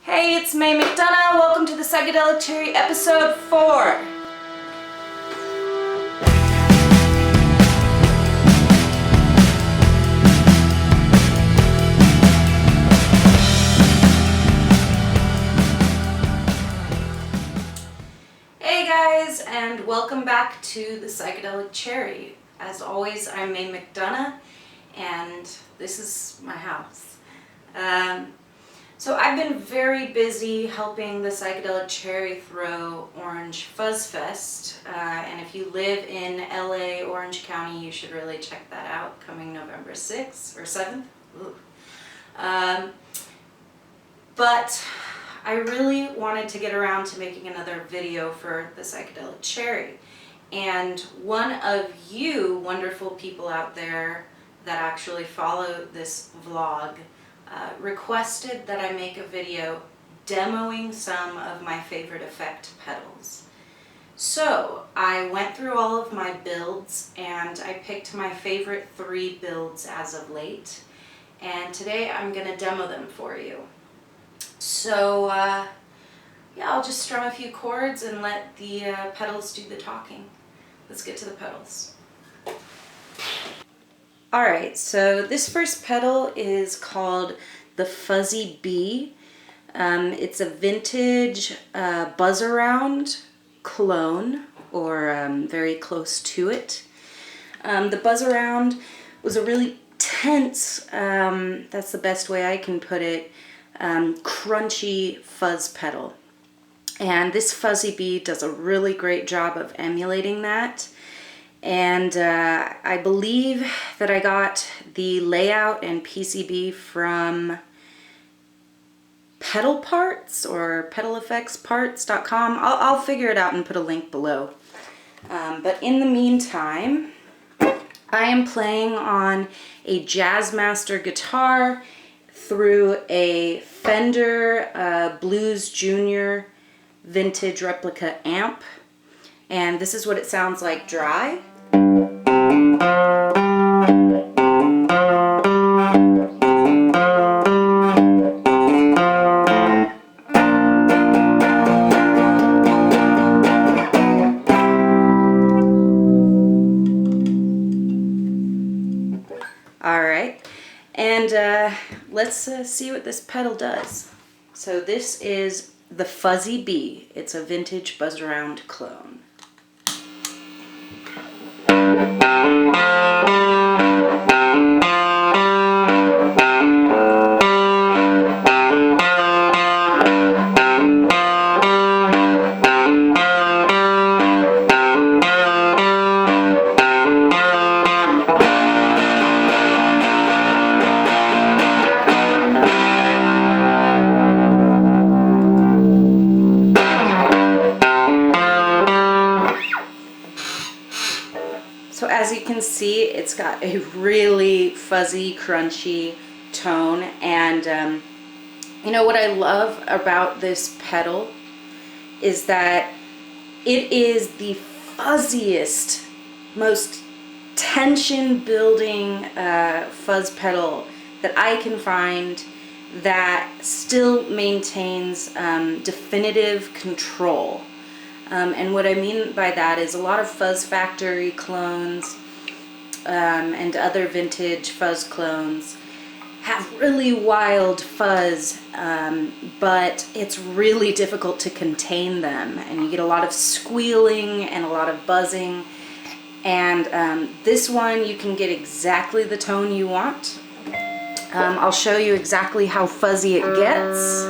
Hey, it's May McDonough. Welcome to the Psychedelic Cherry episode 4. Hey guys, and welcome back to the Psychedelic Cherry. As always, I'm May McDonough, and this is my house. So I've been very busy helping the Psychedelic Cherry throw Orange Fuzz Fest, and if you live in LA, Orange County, you should really check that out, coming November 6th or 7th. But I really wanted to get around to making another video for the Psychedelic Cherry, and one of you wonderful people out there that actually follow this vlog requested that I make a video demoing some of my favorite effect pedals. So I went through all of my builds and I picked my favorite 3 builds as of late, and today I'm going to demo them for you. So yeah, I'll just strum a few chords and let the pedals do the talking. Let's get to the pedals. Alright, so this first pedal is called the Fuzzby. It's a vintage buzzaround clone, or very close to it. The buzzaround was a really tense, that's the best way I can put it, crunchy fuzz pedal. And this Fuzzby does a really great job of emulating that. And I believe that I got the layout and PCB from Pedal Parts or pedaleffectsparts.com. I'll figure it out and put a link below. But in the meantime, I am playing on a Jazzmaster guitar through a Fender Blues Junior vintage replica amp. And this is what it sounds like dry. Alright, and let's see what this pedal does. So this is the Fuzzby. It's a vintage buzzaround clone. So as you can see, it's got a really fuzzy, crunchy tone, and you know what I love about this pedal is that it is the fuzziest, most tension-building fuzz pedal that I can find that still maintains definitive control. And what I mean by that is a lot of Fuzz Factory clones and other vintage fuzz clones have really wild fuzz, but it's really difficult to contain them, and you get a lot of squealing and a lot of buzzing. And this one, you can get exactly the tone you want. I'll show you exactly how fuzzy it gets.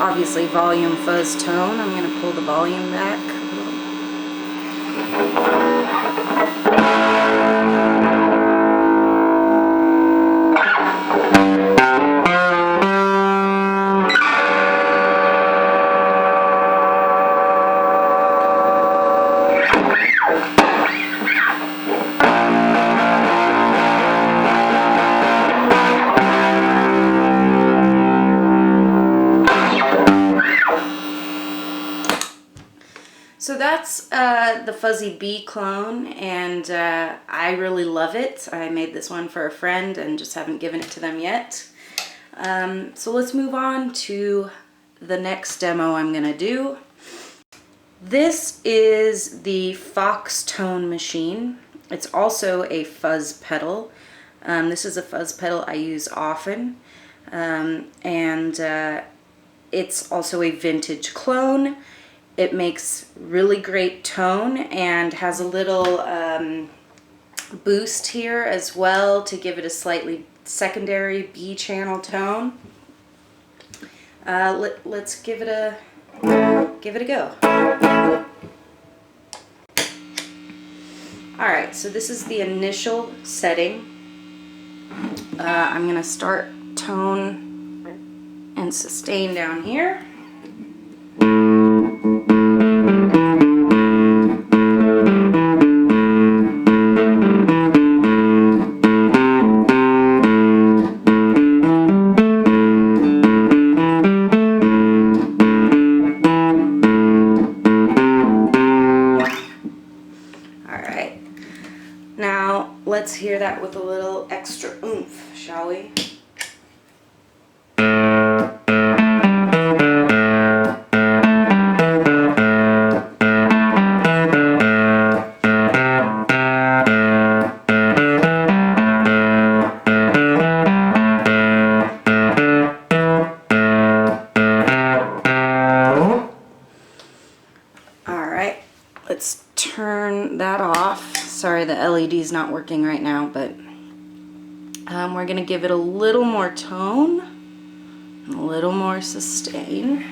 Obviously volume, fuzz, tone. I'm going to pull the volume back. So that's the Fuzzby clone, and I really love it. I made this one for a friend and just haven't given it to them yet. So let's move on to the next demo I'm gonna do. This is the Fox Tone machine. It's also a fuzz pedal. This is a fuzz pedal I use often, and it's also a vintage clone. It makes really great tone and has a little boost here as well to give it a slightly secondary B channel tone. Let's give it a go. Alright, so this is the initial setting. I'm going to start tone and sustain down here. Now, let's hear that with a little extra oomph, shall we? Alright, let's turn that off. Sorry, the LED's not working right now, but we're going to give it a little more tone, a little more sustain.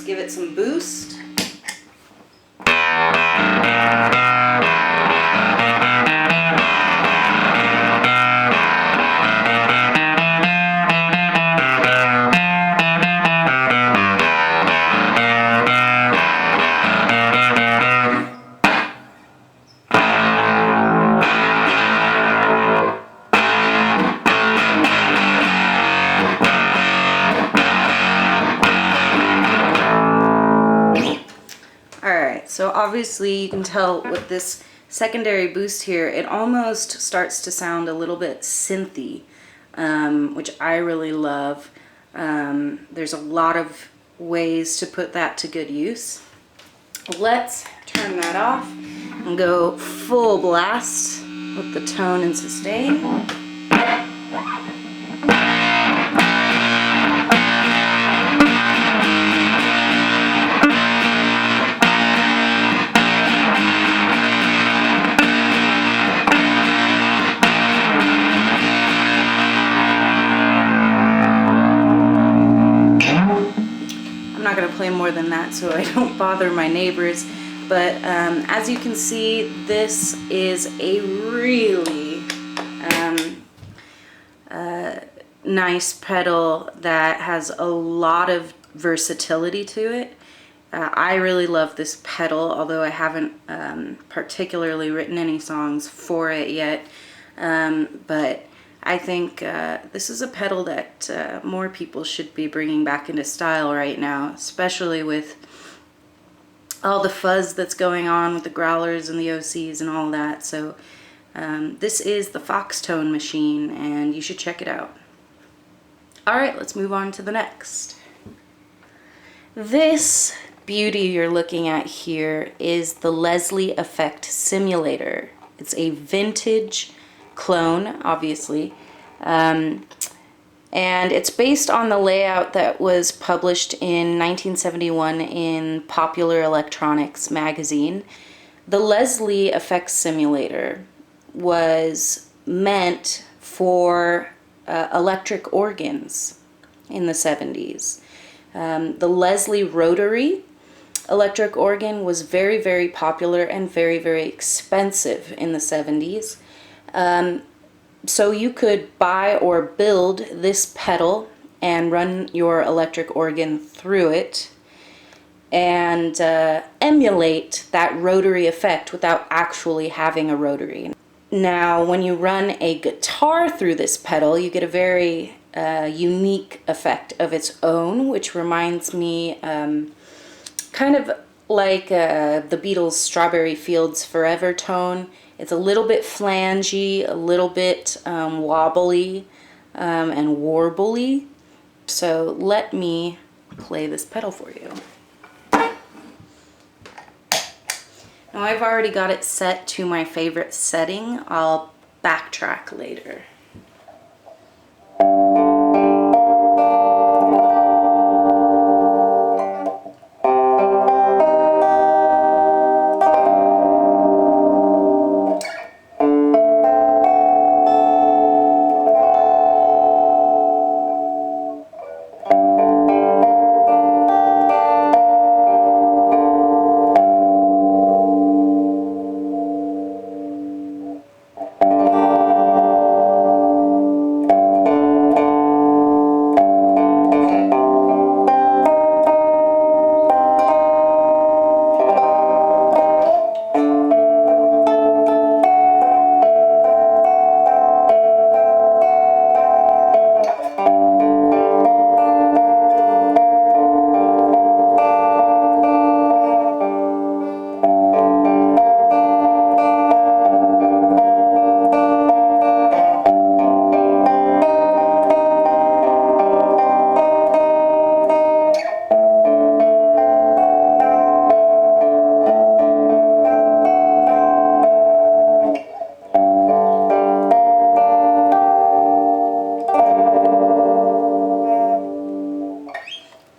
Give it some boost. So obviously you can tell with this secondary boost here, it almost starts to sound a little bit synthy, which I really love. There's a lot of ways to put that to good use. Let's turn that off and go full blast with the tone and sustain. Play more than that so I don't bother my neighbors, but as you can see, this is a really nice pedal that has a lot of versatility to it. I really love this pedal, although I haven't particularly written any songs for it yet, but I think this is a pedal that more people should be bringing back into style right now, especially with all the fuzz that's going on with the growlers and the OCs and all that. So this is the Fox Tone machine, and you should check it out. Alright, let's move on to the next. This beauty you're looking at here is the Leslie Effect Simulator. It's a vintage clone, obviously, and it's based on the layout that was published in 1971 in Popular Electronics magazine. The Leslie Effect Simulator was meant for electric organs in the 70s. The Leslie rotary electric organ was very, very popular and very, very expensive in the 70s. So you could buy or build this pedal and run your electric organ through it and emulate that rotary effect without actually having a rotary. Now, when you run a guitar through this pedal, you get a very unique effect of its own, which reminds me kind of like the Beatles' Strawberry Fields Forever tone. It's a little bit flangey, a little bit wobbly and warbly. So let me play this pedal for you. Now I've already got it set to my favorite setting. I'll backtrack later.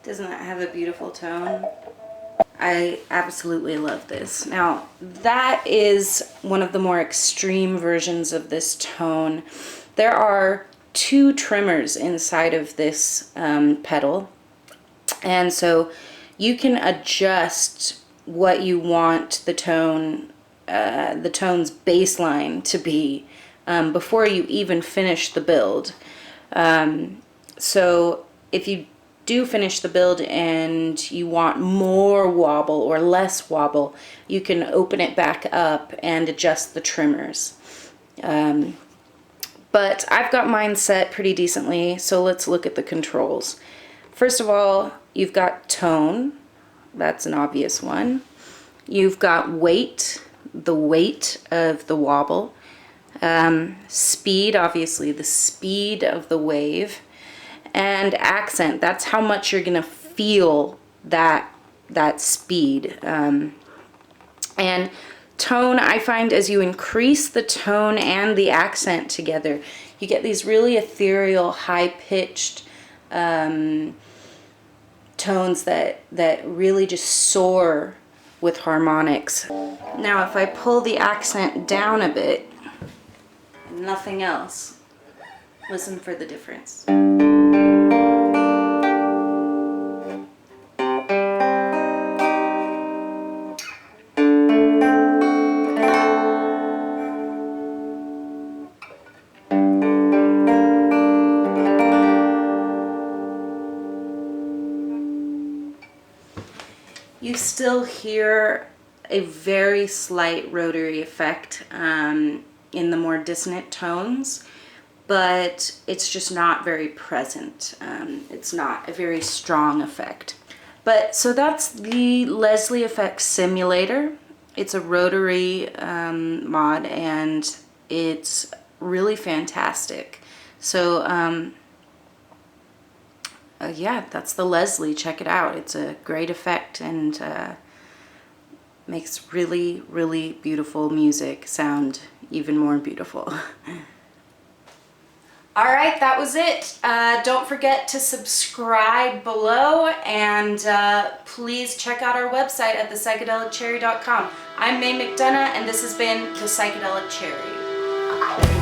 Doesn't that have a beautiful tone? I absolutely love this. Now, that is one of the more extreme versions of this tone. There are 2 trimmers inside of this pedal, and so you can adjust what you want the tone's baseline to be before you even finish the build. So if you do finish the build and you want more wobble or less wobble, you can open it back up and adjust the trimmers. But I've got mine set pretty decently, so let's look at the controls. First of all, you've got tone. That's an obvious one. You've got weight, the weight of the wobble. Speed, obviously the speed of the wave. And accent, that's how much you're gonna feel that speed. And tone, I find as you increase the tone and the accent together, you get these really ethereal, high-pitched tones that really just soar with harmonics. Now if I pull the accent down a bit, nothing else, listen for the difference. You still hear a very slight rotary effect in the more dissonant tones, but it's just not very present. It's not a very strong effect. But so that's the Leslie Effect Simulator. It's a rotary mod and it's really fantastic. So yeah, that's the Leslie. Check it out. It's a great effect and makes really, really beautiful music sound even more beautiful. Alright, that was it. Don't forget to subscribe below and please check out our website at psychedeliccherry.com. I'm May McDonough and this has been the Psychedelic Cherry.